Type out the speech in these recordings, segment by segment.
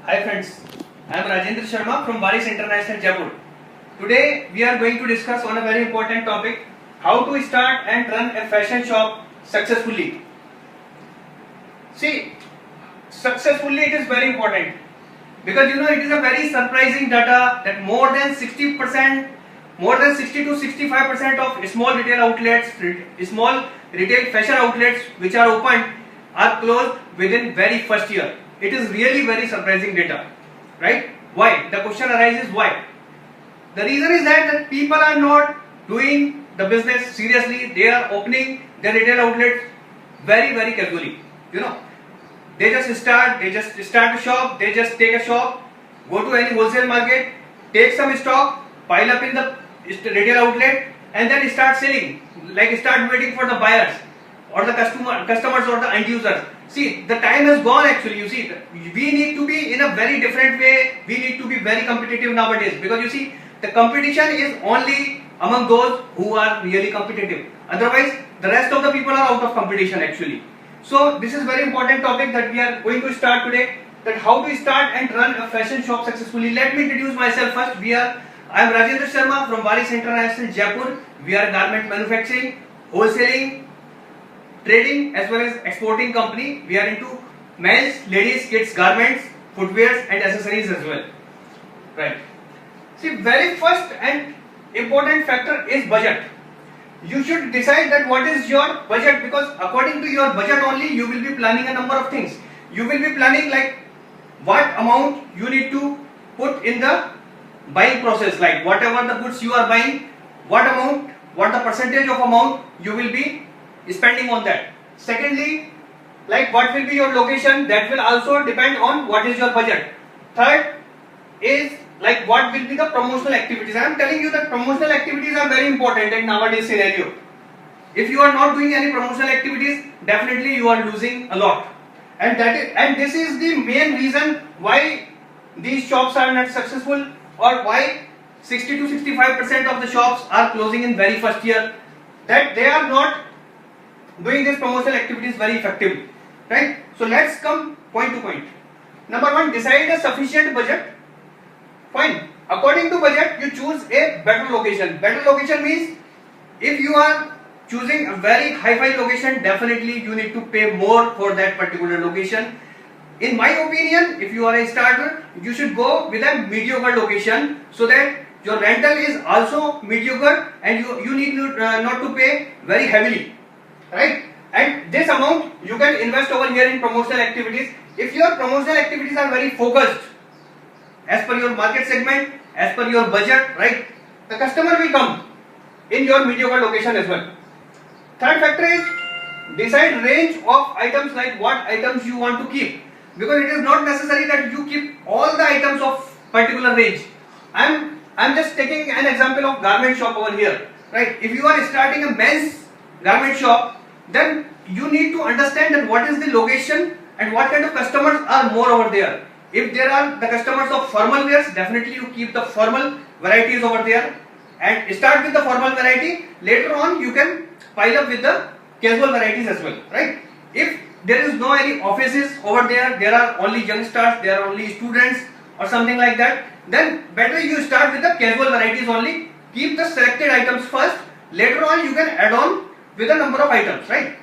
Hi friends, I am Rajendra Sharma from Varis International Jaipur. Today we are going to discuss on a very important topic, how to start and run a fashion shop successfully. See, successfully it is very important because it is a very surprising data that more than 60 to 65% of small retail outlets, small retail fashion outlets which are opened are closed within very first year. It is really very surprising data, right? Why? The question arises why? The reason is that people are not doing the business seriously. They are opening their retail outlets very casually. They just start a shop, they just take a shop, go to any wholesale market, take some stock, pile up in the retail outlet and then start selling, like start waiting for the buyers or the customers or the end users. See, the time has gone actually. We need to be in a very different way. We need to be very competitive nowadays because the competition is only among those who are really competitive. Otherwise, the rest of the people are out of competition actually. So, this is very important topic that we are going to start today, that how to start and run a fashion shop successfully. Let me introduce myself first. I am Rajendra Sharma from Varis International Jaipur. We are a garment manufacturing, wholesaling, trading as well as exporting company. We are into men's, ladies, kids garments, footwears and accessories as well. Right. See, very first and important factor is budget. You should decide that what is your budget, because according to your budget only you will be planning a number of things. You will be planning like what amount you need to put in the buying process, like whatever the goods you are buying, what the percentage of amount you will be spending on that. Secondly, like what will be your location, that will also depend on what is your budget. Third is like what will be the promotional activities. I am telling you that promotional activities are very important in nowadays scenario. If you are not doing any promotional activities, definitely you are losing a lot. And this is the main reason why these shops are not successful, or why 60 to 65% of the shops are closing in very first year, that they are not doing these promotional activities very effectively, right? So let's come point to point. Number one, decide a sufficient budget. Fine. According to budget, you choose a better location. Better location means if you are choosing a very hi-fi location, definitely you need to pay more for that particular location. In my opinion, if you are a starter, you should go with a mediocre location so that your rental is also mediocre and you need not to pay very heavily, right? And this amount you can invest over here in promotional activities. If your promotional activities are very focused as per your market segment, as per your budget, right, the customer will come in your mediocre location as well. Third factor is decide range of items, like what items you want to keep, because it is not necessary that you keep all the items of particular range. I'm just taking an example of garment shop over here, right? If you are starting a men's garment shop, then you need to understand that what is the location and what kind of customers are more over there. If there are the customers of formal wears, definitely you keep the formal varieties over there and start with the formal variety. Later on you can pile up with the casual varieties as well, right? If there is no any offices over there, there are only youngsters, there are only students or something like that, then better you start with the casual varieties only. Keep the selected items first. Later on you can add on with a number of items, right?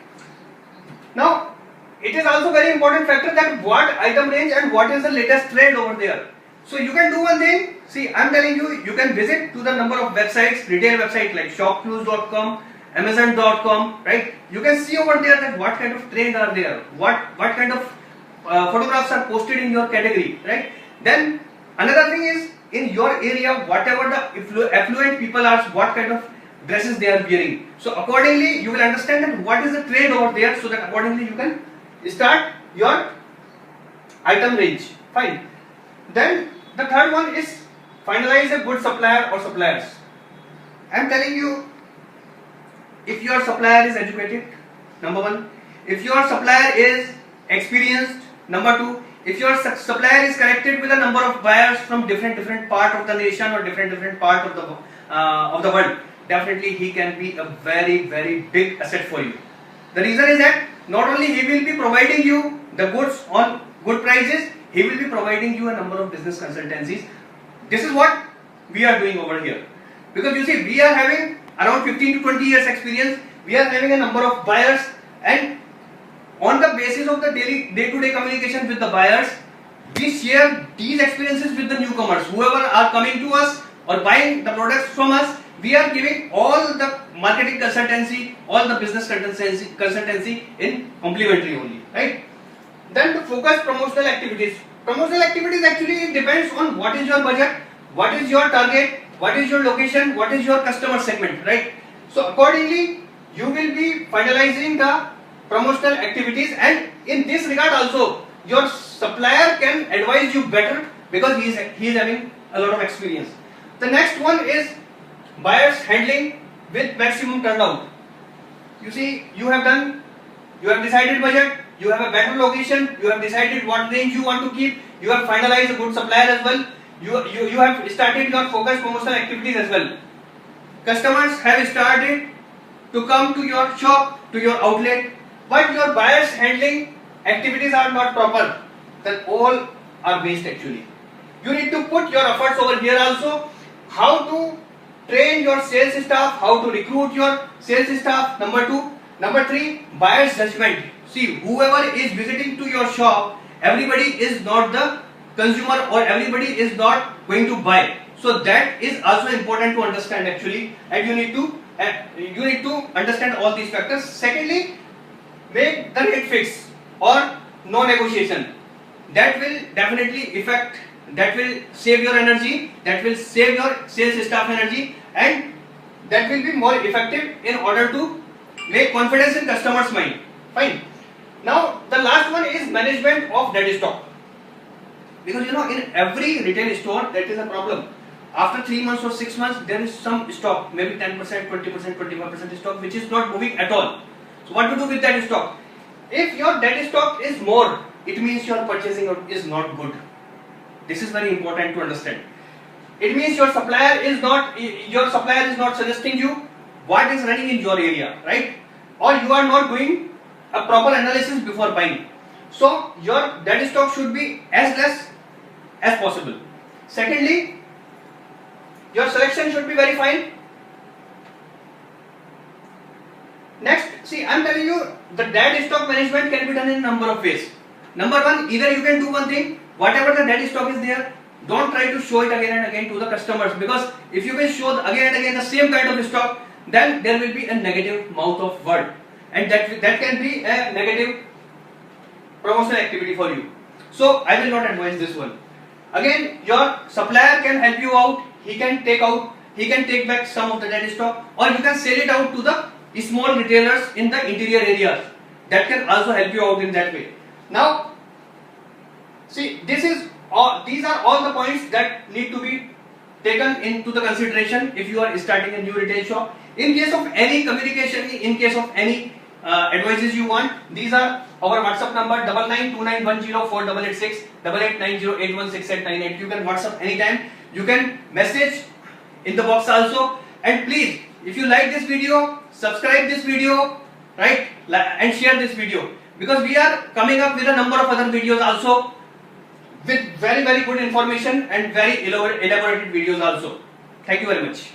Now, it is also very important factor that what item range and what is the latest trend over there. So you can do one thing. See, I am telling you, you can visit to the number of websites, retail websites like shopclues.com, amazon.com, right? You can see over there that what kind of trend are there, what kind of photographs are posted in your category, right? Then another thing is, in your area, whatever the affluent people are, what kind of dresses they are wearing. So accordingly you will understand that what is the trend over there, so that accordingly you can start your item range. Fine. Then the third one is finalize a good supplier or suppliers. I am telling you, if your supplier is educated, number one. If your supplier is experienced, number two. If your supplier is connected with a number of buyers from different part of the nation or different part of the world, definitely he can be a very big asset for you. The reason is that not only he will be providing you the goods on good prices, he will be providing you a number of business consultancies. This is what we are doing over here. Because you see, we are having around 15 to 20 years experience, we are having a number of buyers, and on the basis of the day-to-day communication with the buyers, we share these experiences with the newcomers. Whoever are coming to us or buying the products from us, we are giving all the marketing consultancy, all the business consultancy in complimentary only, right? Then the focus promotional activities. Promotional activities actually depends on what is your budget, what is your target, what is your location, what is your customer segment, right? So accordingly, you will be finalizing the promotional activities, and in this regard also, your supplier can advise you better because he is having a lot of experience. The next one is buyers handling with maximum turnout. You see, you have decided budget, you have a better location, you have decided what range you want to keep, you have finalized a good supplier as well, you have started your focused promotional activities as well. Customers have started to come to your shop, to your outlet, but your buyers handling activities are not proper, then all are waste actually. You need to put your efforts over here also, how to train your sales staff, how to recruit your sales staff, number 2. Number 3, buyer's judgment. See, whoever is visiting to your shop, everybody is not the consumer or everybody is not going to buy. So that is also important to understand actually, and you need to understand all these factors. Secondly, make the rate fix or no negotiation. That will definitely affect, that will save your energy, that will save your sales staff energy, and that will be more effective in order to make confidence in customers' mind. Fine. Now the last one is management of dead stock. Because in every retail store that is a problem. After 3 months or 6 months there is some stock, maybe 10%, 20%, 25% stock which is not moving at all. So what to do with that stock? If your dead stock is more, it means your purchasing is not good. This is very important to understand. It means your supplier is not suggesting you what is running in your area, right? Or you are not doing a proper analysis before buying. So your dead stock should be as less as possible. Secondly, your selection should be very fine. Next, see, I am telling you, the dead stock management can be done in a number of ways. Number 1, either you can do one thing, whatever the dead stock is there, don't try to show it again and again to the customers, because if you will show again and again the same kind of stock, then there will be a negative mouth of word, and that can be a negative promotional activity for you. So I will not advise this one. Again, your supplier can help you out. He can take back some of the dead stock, or you can sell it out to the small retailers in the interior areas. That can also help you out in that way. Now, see, these are all the points that need to be taken into the consideration if you are starting a new retail shop. In case of any communication, in case of any advices you want, these are our WhatsApp number 9929104886 8890816898. You can WhatsApp anytime. You can message in the box also. And please, if you like this video, subscribe this video, right, and share this video, because we are coming up with a number of other videos also with very good information and very elaborated videos also. Thank you very much.